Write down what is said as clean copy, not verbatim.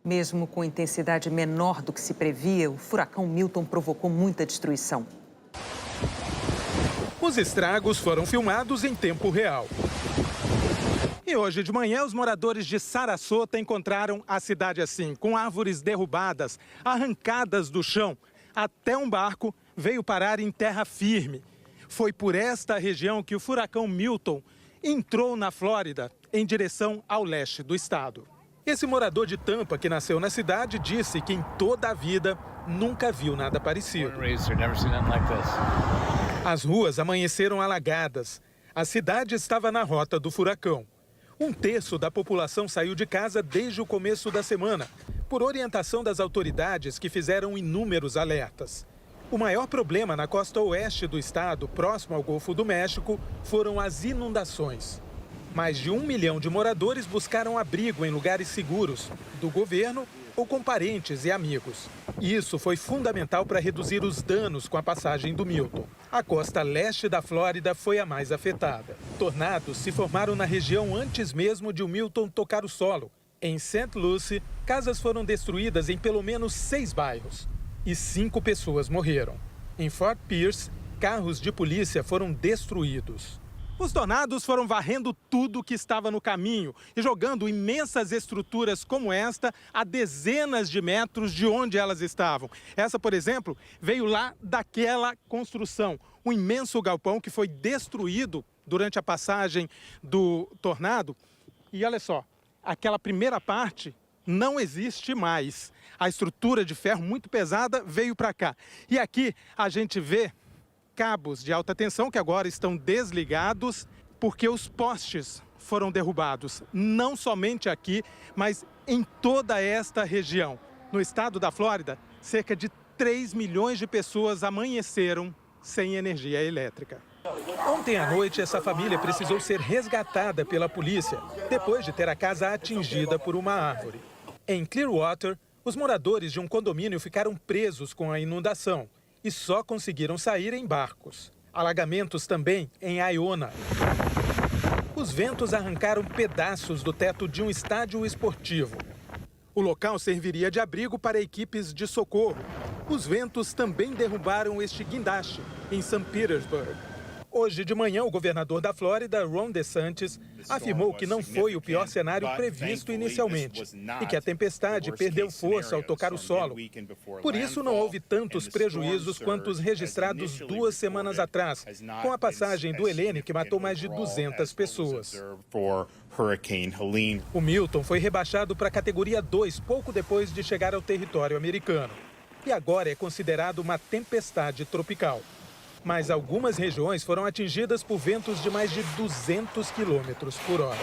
Mesmo com intensidade menor do que se previa, o furacão Milton provocou muita destruição. Os estragos foram filmados em tempo real. E hoje de manhã, os moradores de Sarasota encontraram a cidade assim, com árvores derrubadas, arrancadas do chão. Até um barco veio parar em terra firme. Foi por esta região que o furacão Milton entrou na Flórida, em direção ao leste do estado. Esse morador de Tampa, que nasceu na cidade, disse que em toda a vida nunca viu nada parecido. As ruas amanheceram alagadas. A cidade estava na rota do furacão. Um terço da população saiu de casa desde o começo da semana, por orientação das autoridades que fizeram inúmeros alertas. O maior problema na costa oeste do estado, próximo ao Golfo do México, foram as inundações. Mais de 1 milhão de moradores buscaram abrigo em lugares seguros, do governo ou com parentes e amigos. Isso foi fundamental para reduzir os danos com a passagem do Milton. A costa leste da Flórida foi a mais afetada. Tornados se formaram na região antes mesmo de o Milton tocar o solo. Em St. Lucie, casas foram destruídas em pelo menos 6 bairros e 5 pessoas morreram. Em Fort Pierce, carros de polícia foram destruídos. Os tornados foram varrendo tudo que estava no caminho e jogando imensas estruturas como esta a dezenas de metros de onde elas estavam. Essa, por exemplo, veio lá daquela construção, um imenso galpão que foi destruído durante a passagem do tornado. E olha só, aquela primeira parte não existe mais. A estrutura de ferro muito pesada veio para cá. E aqui a gente vê cabos de alta tensão que agora estão desligados porque os postes foram derrubados, não somente aqui, mas em toda esta região. No estado da Flórida, cerca de 3 milhões de pessoas amanheceram sem energia elétrica. Ontem à noite, essa família precisou ser resgatada pela polícia, depois de ter a casa atingida por uma árvore. Em Clearwater, os moradores de um condomínio ficaram presos com a inundação e só conseguiram sair em barcos. Alagamentos também em Iona. Os ventos arrancaram pedaços do teto de um estádio esportivo. O local serviria de abrigo para equipes de socorro. Os ventos também derrubaram este guindaste em St. Petersburg. Hoje de manhã, o governador da Flórida, Ron DeSantis, afirmou que não foi o pior cenário previsto inicialmente e que a tempestade perdeu força ao tocar o solo. Por isso, não houve tantos prejuízos quanto os registrados 2 semanas atrás, com a passagem do Helene, que matou mais de 200 pessoas. O Milton foi rebaixado para a categoria 2 pouco depois de chegar ao território americano. E agora é considerado uma tempestade tropical. Mas algumas regiões foram atingidas por ventos de mais de 200 km por hora.